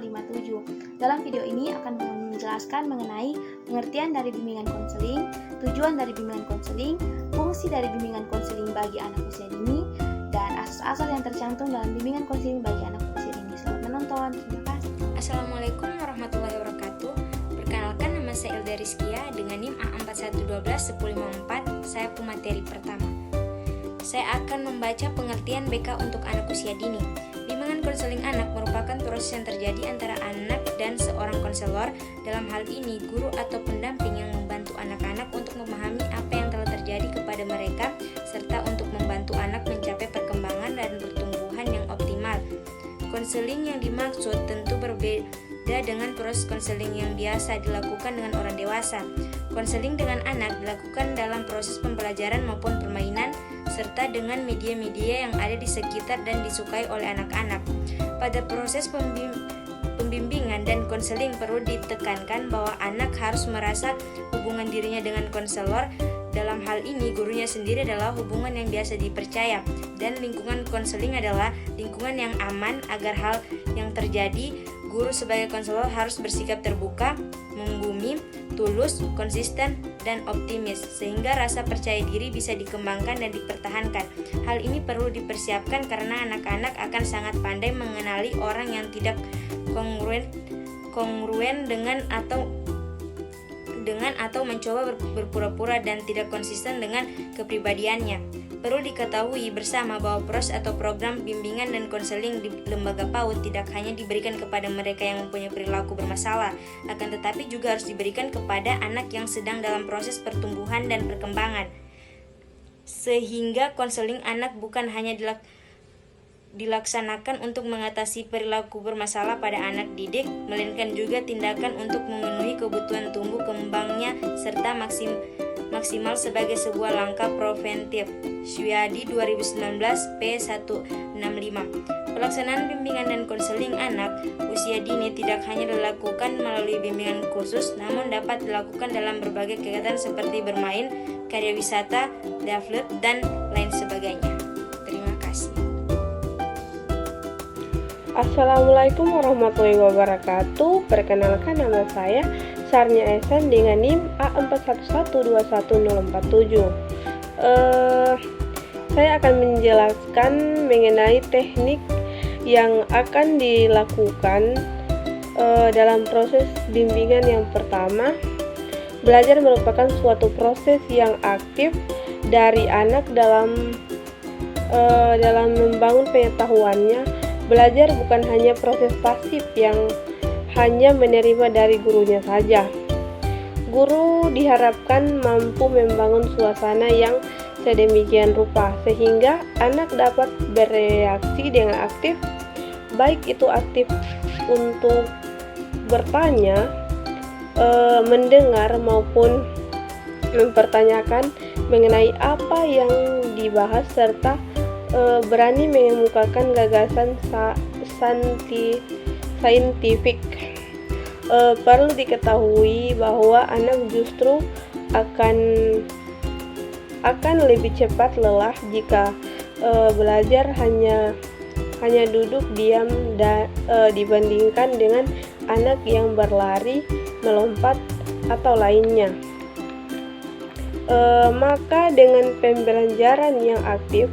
15057. Dalam video ini akan menjelaskan mengenai pengertian dari bimbingan konseling, tujuan dari bimbingan konseling, fungsi dari bimbingan konseling bagi anak usia dini, dan asas-asas yang tercantum dalam bimbingan konseling bagi anak usia dini. Selamat menonton. Terima kasih. Assalamualaikum warahmatullahi wabarakatuh. Perkenalkan, nama saya Elda Rizkia dengan NIM A41121054. Saya pemateri pertama. Saya akan membaca pengertian BK untuk anak usia dini. Bimbingan konseling anak merupakan proses yang terjadi antara anak dan seorang konselor. Dalam hal ini, guru atau pendamping yang membantu anak-anak untuk memahami apa yang telah terjadi kepada mereka, serta untuk membantu anak mencapai perkembangan dan pertumbuhan yang optimal. Konseling yang dimaksud tentu berbeda dengan proses konseling yang biasa dilakukan dengan orang dewasa. Konseling dengan anak dilakukan dalam proses pembelajaran maupun permainan, serta dengan media-media yang ada di sekitar dan disukai oleh anak-anak. Pada proses pembimbingan dan konseling perlu ditekankan bahwa anak harus merasa hubungan dirinya dengan konselor. Dalam hal ini, gurunya sendiri adalah hubungan yang biasa dipercaya, dan lingkungan konseling adalah lingkungan yang aman agar hal yang terjadi. Guru sebagai konselor harus bersikap terbuka, membumi, tulus, konsisten, dan optimis, sehingga rasa percaya diri bisa dikembangkan dan dipertahankan. Hal ini perlu dipersiapkan karena anak-anak akan sangat pandai mengenali orang yang tidak kongruen dengan atau mencoba berpura-pura dan tidak konsisten dengan kepribadiannya. Perlu diketahui bersama bahwa proses atau program bimbingan dan konseling di lembaga PAUD tidak hanya diberikan kepada mereka yang mempunyai perilaku bermasalah, akan tetapi juga harus diberikan kepada anak yang sedang dalam proses pertumbuhan dan perkembangan. Sehingga konseling anak bukan hanya dilaksanakan untuk mengatasi perilaku bermasalah pada anak didik, melainkan juga tindakan untuk memenuhi kebutuhan tumbuh kembangnya serta maksimal sebagai sebuah langkah preventif. Syuyadi 2019 P165. Pelaksanaan bimbingan dan konseling anak usia dini tidak hanya dilakukan melalui bimbingan khusus, namun dapat dilakukan dalam berbagai kegiatan seperti bermain, karya wisata, daftar, dan lain sebagainya. Terima kasih. Assalamualaikum warahmatullahi wabarakatuh. Perkenalkan, nama saya Sarnia Ehsan dengan NIM A41121047. Saya akan menjelaskan mengenai teknik yang akan dilakukan dalam proses bimbingan. Yang pertama, belajar merupakan suatu proses yang aktif dari anak dalam membangun pengetahuannya. Belajar bukan hanya proses pasif yang hanya menerima dari gurunya saja. Guru diharapkan mampu membangun suasana yang sedemikian rupa sehingga anak dapat bereaksi dengan aktif, baik itu aktif untuk bertanya, mendengar maupun mempertanyakan mengenai apa yang dibahas, serta berani mengemukakan gagasan saintifik. Perlu diketahui bahwa anak justru akan lebih cepat lelah jika belajar hanya duduk diam dibandingkan dengan anak yang berlari, melompat, atau lainnya. Maka dengan pembelajaran yang aktif,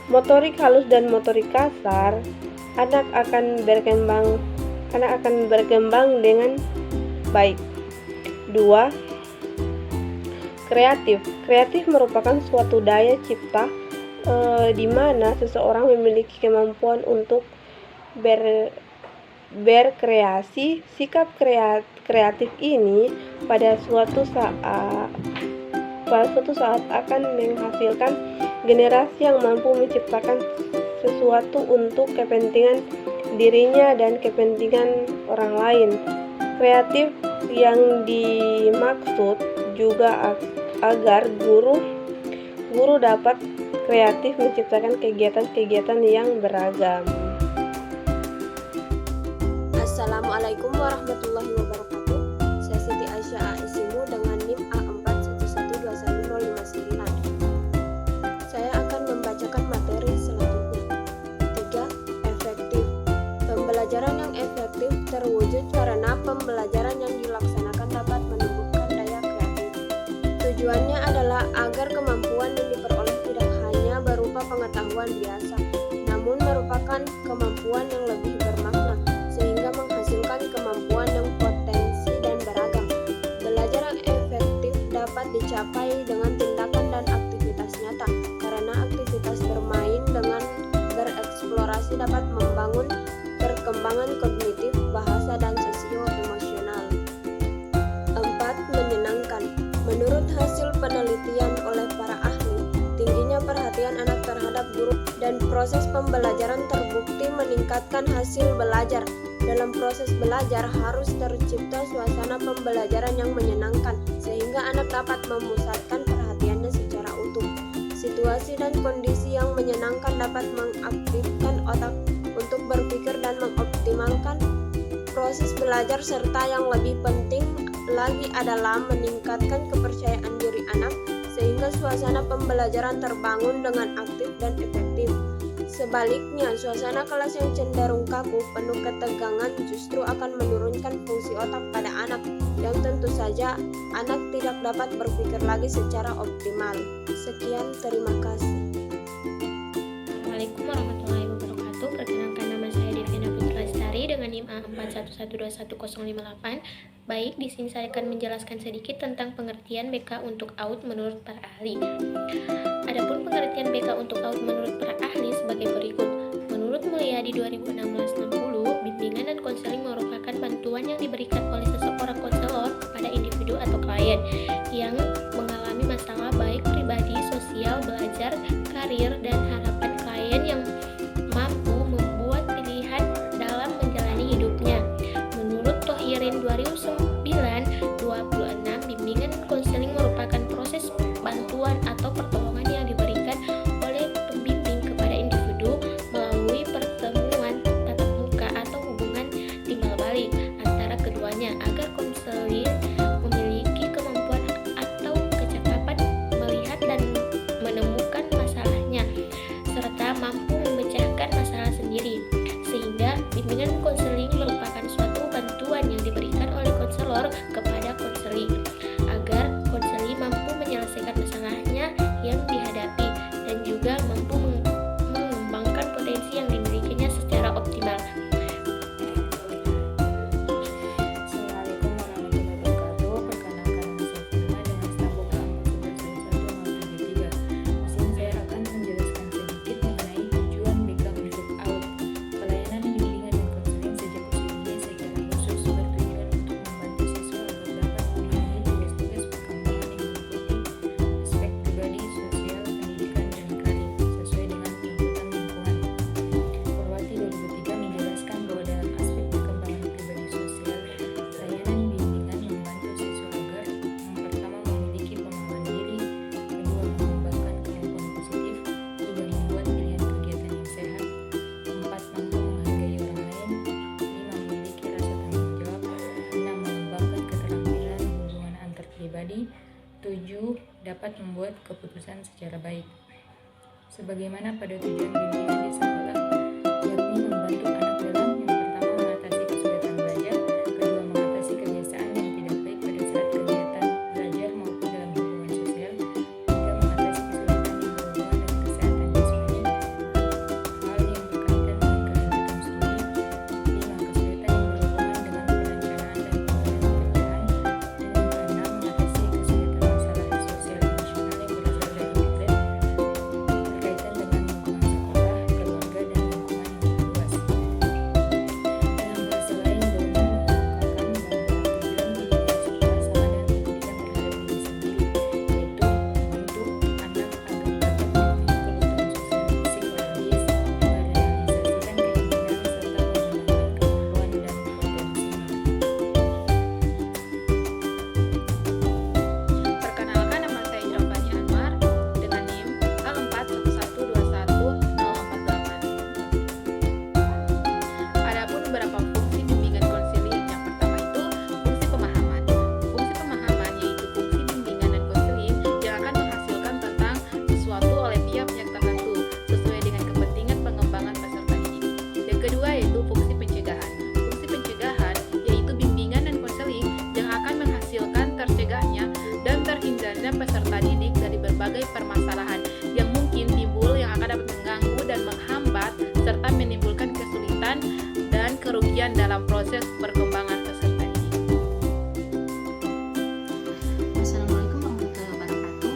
motorik halus dan motorik kasar, anak akan berkembang dengan baik. 2. Kreatif merupakan suatu daya cipta di mana seseorang memiliki kemampuan untuk berkreasi. Sikap kreatif ini pada suatu saat akan menghasilkan generasi yang mampu menciptakan sesuatu untuk kepentingan dirinya dan kepentingan orang lain. Kreatif yang dimaksud juga agar guru dapat kreatif menciptakan kegiatan-kegiatan yang beragam. Assalamualaikum warahmatullahi wabarakatuh. Saya Siti Aisyah Aisimu dengan NIM A41121059. Saya akan membacakan materi selanjutnya. 3. Efektif. Pembelajaran yang efektif terwujud biasa, namun merupakan kemampuan yang lebih bermakna, sehingga menghasilkan kemampuan yang potensi dan beragam. Belajar yang efektif dapat dicapai dengan tindakan dan aktivitas nyata, karena aktivitas bermain dengan bereksplorasi dapat membangun perkembangan kognitif, bahasa, dan sosio-emosional. 4. Menyenangkan. Menurut hasil penelitian oleh para ahli, tingginya perhatian anak terhadap guru dan proses pembelajaran terbukti meningkatkan hasil belajar. Dalam proses belajar harus tercipta suasana pembelajaran yang menyenangkan, sehingga anak dapat memusatkan perhatiannya secara utuh. Situasi dan kondisi yang menyenangkan dapat mengaktifkan otak untuk berpikir dan mengoptimalkan proses belajar, serta yang lebih penting lagi adalah meningkatkan kepercayaan diri anak, sehingga suasana pembelajaran terbangun dengan aktif dan efektif. Sebaliknya, suasana kelas yang cenderung kaku, penuh ketegangan justru akan menurunkan fungsi otak pada anak, yang tentu saja anak tidak dapat berpikir lagi secara optimal. Sekian, terima kasih. Assalamualaikum warahmatullahi wabarakatuh. Perkenalkan, nama saya Devina Putra Lestari dengan NIM A41121058. Baik, di sini saya akan menjelaskan sedikit tentang pengertian BK untuk AUD menurut para ahli. Adapun pengertian BK untuk AUD menurut para ahli sebagai berikut. Menurut Mulyadi 2016-60, bimbingan dan konseling merupakan bantuan yang diberikan oleh seseorang konselor kepada individu atau klien yang mengalami masalah baik pribadi, sosial, belajar, karir, dan harapan klien yang mampu membuat pilihan dalam menjalani hidupnya. Menurut Thohirin 2009-26, bimbingan dan konseling merupakan proses bantuan atau pertolongan yang diberikan oleh pembimbing kepada individu melalui pertemuan tatap muka atau hubungan timbal balik antara keduanya agar konselor memiliki kemampuan atau kecakapan melihat dan menemukan masalahnya serta mampu memecahkan masalah sendiri, sehingga bimbingan konseling merupakan suatu bantuan yang diberikan oleh konselor kepada konseli agar konseli mampu menyelesaikan masalahnya yang dihadapi dan juga mampu mengembangkan potensi yang dimilikinya secara optimal. Assalamualaikum warahmatullahi wabarakatuh. Perkenalkan, nama saya Fatima dengan staf BK 41111053. Di sini saya akan menjelaskan sedikit mengenai tujuan BK untuk AUD. Pelayanan bimbingan dan konseling sejak usia dini secara khusus bertujuan untuk membantu siswa agar dapat memenuhi tugas-tugas perkembangan yang meliputi aspek pribadi, sosial, pendidikan, dan karir sesuai dengan tuntutan lingkungan. Purwati 2003 menjelaskan bahwa dalam aspek perkembangan pribadi sosial, layanan bimbingan membantu siswa agar yang pertama memiliki pemahaman diri, kedua mengembangkan kemampuan positif, tiga membuat pilihan kegiatan yang sehat, empat mampu menghargai orang lain, lima memiliki rasa tanggung jawab, enam mengembangkan keterampilan hubungan antar pribadi, tujuh dapat membuat keputusan secara baik. Sebagaimana pada tujuan bimbingan di sekolah, yakni membantu anak dalam yang pertama mengatasi kesulitan belajar, kedua mengatasi kebiasaan yang tidak baik pada saat kegiatan belajar maupun dalam hubungan sosial, tiga mengatasi kesulitan yang berhubungan dengan kesehatan jasmani, hal yang berkaitan dengan kelanjutan studi, lima kesulitan yang berhubungan dengan perencanaan dan pengelolaan pekerjaan, dan yang keenam mengatasi kesulitan masalah sosial emosional yang berasal dari neglect berkaitan dengan lingkungan sekolah, keluarga, serta menimbulkan kesulitan dan kerugian dalam proses perkembangan peserta didik. Assalamualaikum warahmatullahi wabarakatuh.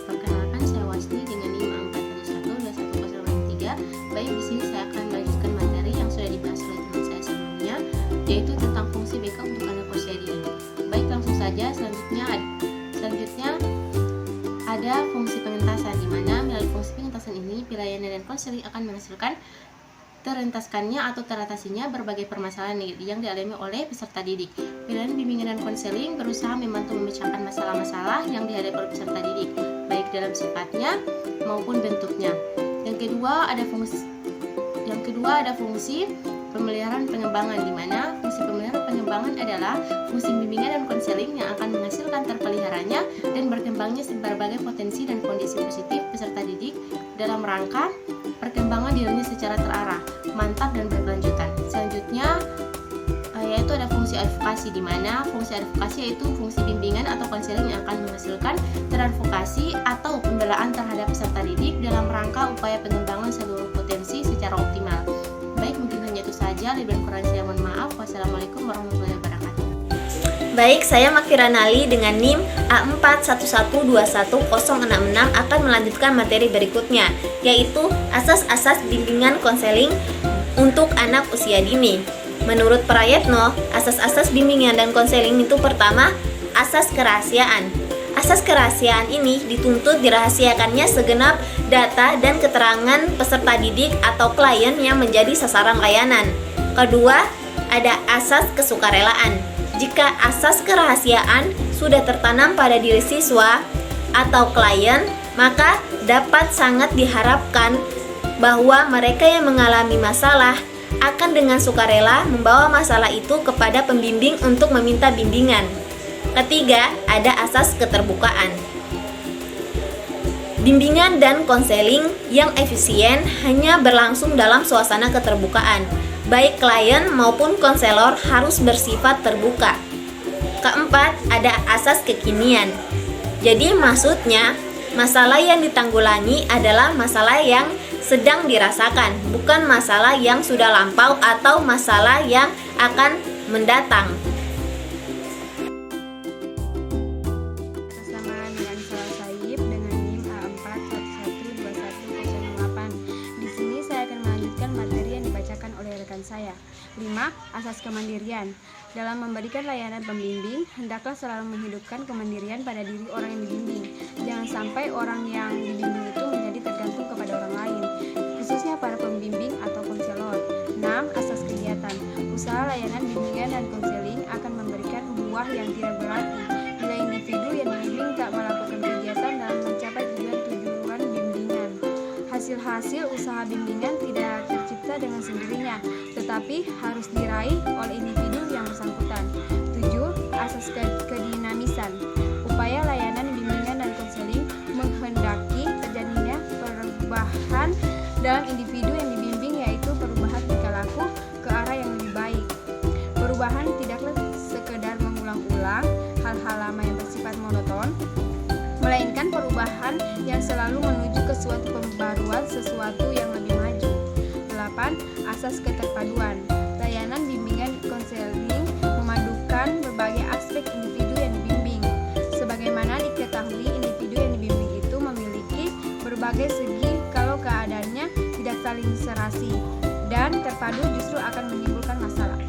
Perkenalkan, saya Wasni dengan NIM angka 2121083. Baik, di sini saya akan melanjutkan materi yang sudah dibahas oleh teman saya sebelumnya, yaitu tentang fungsi BK untuk anak usia dini. Baik, langsung saja. Selanjutnya ada fungsi pengentasan, di mana melalui fungsi pengentasan ini pelayanan dan konseling akan menghasilkan terentaskannya atau teratasinya berbagai permasalahan yang dialami oleh peserta didik. Pelayanan bimbingan dan konseling berusaha membantu memecahkan masalah-masalah yang dihadapi oleh peserta didik, baik dalam sifatnya maupun bentuknya. Yang kedua ada fungsi pemeliharaan pengembangan, di mana fungsi pemeliharaan pengembangan adalah fungsi bimbingan dan konseling yang akan menghasilkan terpeliharanya dan berkembangnya berbagai potensi dan kondisi positif peserta didik dalam rangka perkembangan dirinya secara terarah, mantap dan berkelanjutan. Selanjutnya yaitu ada fungsi advokasi, di mana fungsi advokasi yaitu fungsi bimbingan atau konseling yang akan menghasilkan teradvokasi atau pembelaan terhadap peserta didik dalam rangka upaya pengembangan seluruh potensi secara optimal. Baik, mungkin hanya itu saja. Lebih dan kurang saya mohon maaf. Wassalamualaikum warahmatullahi wabarakatuh. Baik, saya Makfirana Ali dengan NIM A41121066 akan melanjutkan materi berikutnya, yaitu asas-asas bimbingan konseling untuk anak usia dini. Menurut Prayetno, asas-asas bimbingan dan konseling itu pertama, asas kerahasiaan. Asas kerahasiaan ini dituntut dirahasiakannya segenap data dan keterangan peserta didik atau klien yang menjadi sasaran layanan. Kedua, ada asas kesukarelaan. Jika asas kerahasiaan sudah tertanam pada diri siswa atau klien, maka dapat sangat diharapkan bahwa mereka yang mengalami masalah akan dengan sukarela membawa masalah itu kepada pembimbing untuk meminta bimbingan. Ketiga, ada asas keterbukaan. Bimbingan dan konseling yang efisien hanya berlangsung dalam suasana keterbukaan. Baik klien maupun konselor harus bersifat terbuka. Keempat, ada asas kekinian. Jadi maksudnya, masalah yang ditanggulangi adalah masalah yang sedang dirasakan, bukan masalah yang sudah lampau atau masalah yang akan mendatang. Bersama dengan saya Saib dengan NIM A41121068. Di sini saya akan melanjutkan materi yang dibacakan oleh rekan saya. 5. Asas kemandirian. Dalam memberikan layanan pembimbing, hendaklah selalu menghidupkan kemandirian pada diri orang yang dibimbing. Jangan sampai orang yang dibimbing itu menjadi tergantung kepada orang lain, khususnya para pembimbing atau konselor. 6. Asas kegiatan. Usaha layanan bimbingan dan konseling akan memberikan buah yang tidak berarti bila individu yang dibimbing tak melakukan kegiatan dalam mencapai tujuan bimbingan. Hasil-hasil usaha bimbingan tidak tercipta dengan sendirinya, tetapi harus diraih oleh individu yang bersangkutan. 7. Asas kedinamisan. Upaya layanan bimbingan dan konseling menghendaki terjadinya perubahan dalam individu yang dibimbing, yaitu perubahan tingkah laku ke arah yang lebih baik. Perubahan tidaklah sekedar mengulang-ulang hal-hal lama yang bersifat monoton, melainkan perubahan yang selalu menuju ke suatu pembaruan, sesuatu yang lebih maju. 8. Asas keterpaduan. Layanan bimbingan konseling memadukan berbagai aspek individu yang dibimbing. Sebagaimana diketahui, individu yang dibimbing itu memiliki berbagai segi. Kalau keadaannya tidak saling serasi dan terpadu, justru akan menimbulkan masalah.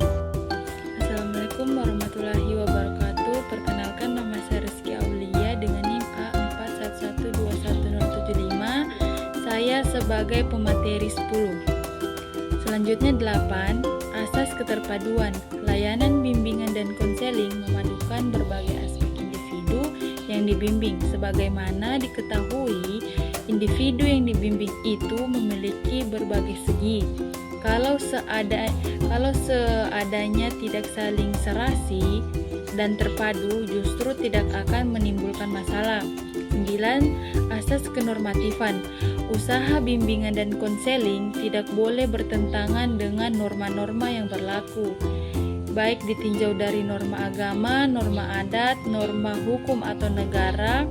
Assalamualaikum warahmatullahi wabarakatuh. Perkenalkan, nama saya Rizky Aulia dengan NIM A41211075. Saya sebagai pemateri 10. Selanjutnya 8. Asas keterpaduan. Layanan bimbingan dan konseling memadukan berbagai aspek individu yang dibimbing. Sebagaimana diketahui, individu yang dibimbing itu memiliki berbagai segi. Kalau seadanya tidak saling serasi dan terpadu, justru tidak akan menimbulkan masalah. 9. Asas kenormatifan. Usaha bimbingan dan konseling tidak boleh bertentangan dengan norma-norma yang berlaku, baik ditinjau dari norma agama, norma adat, norma hukum atau negara,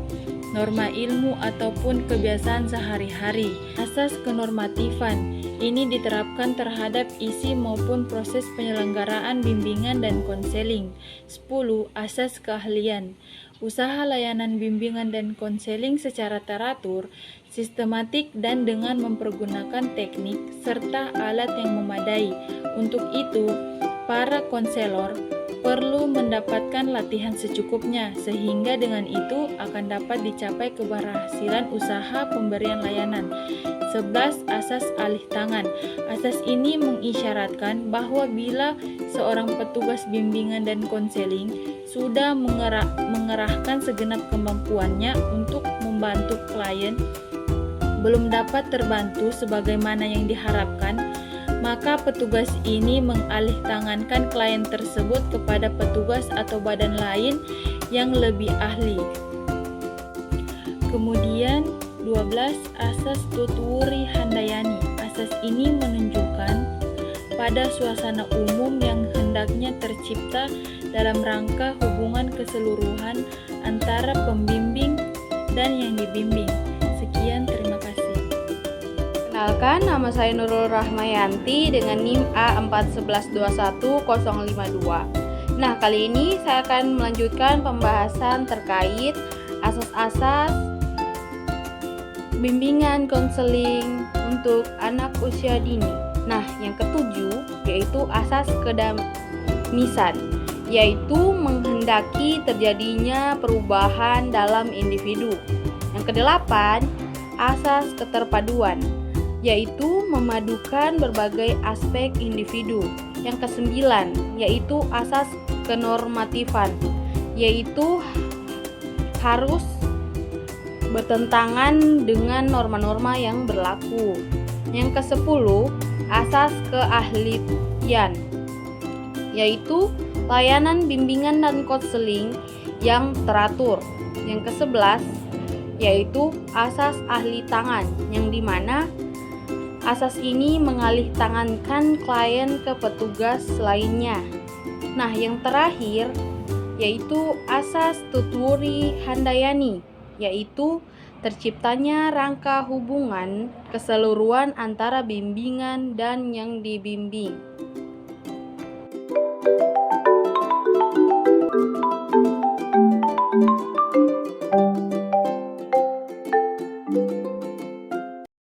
norma ilmu ataupun kebiasaan sehari-hari. Asas kenormatifan ini diterapkan terhadap isi maupun proses penyelenggaraan bimbingan dan konseling. 10. Asas keahlian. Usaha layanan bimbingan dan konseling secara teratur, sistematik dan dengan mempergunakan teknik serta alat yang memadai. Untuk itu, para konselor perlu mendapatkan latihan secukupnya sehingga dengan itu akan dapat dicapai keberhasilan usaha pemberian layanan. 11. Asas alih tangan. Asas ini mengisyaratkan bahwa bila seorang petugas bimbingan dan konseling sudah mengerahkan segenap kemampuannya untuk membantu klien belum dapat terbantu sebagaimana yang diharapkan, maka petugas ini mengalihtangankan klien tersebut kepada petugas atau badan lain yang lebih ahli. Kemudian 12. Asas Tutwuri Handayani. Asas ini menunjukkan pada suasana umum yang hendaknya tercipta dalam rangka hubungan keseluruhan antara pembimbing dan yang dibimbing. Sekian, terima kasih. Kenalkan, nama saya Nurul Rahmayanti dengan NIM A41121-052. Nah, kali ini saya akan melanjutkan pembahasan terkait asas-asas bimbingan konseling untuk anak usia dini. Nah, yang ketujuh yaitu asas kedamisan, yaitu menghendaki terjadinya perubahan dalam individu. Yang kedelapan, asas keterpaduan, yaitu memadukan berbagai aspek individu. Yang kesembilan, yaitu asas kenormatifan, yaitu harus bertentangan dengan norma-norma yang berlaku. Yang kesepuluh, asas keahlian, yaitu layanan bimbingan dan konseling yang teratur. Yang ke-11 yaitu asas ahli tangan, yang dimana asas ini mengalih tangankan klien ke petugas lainnya. Nah, yang terakhir yaitu asas Tutwuri Handayani, yaitu terciptanya rangka hubungan keseluruhan antara bimbingan dan yang dibimbing.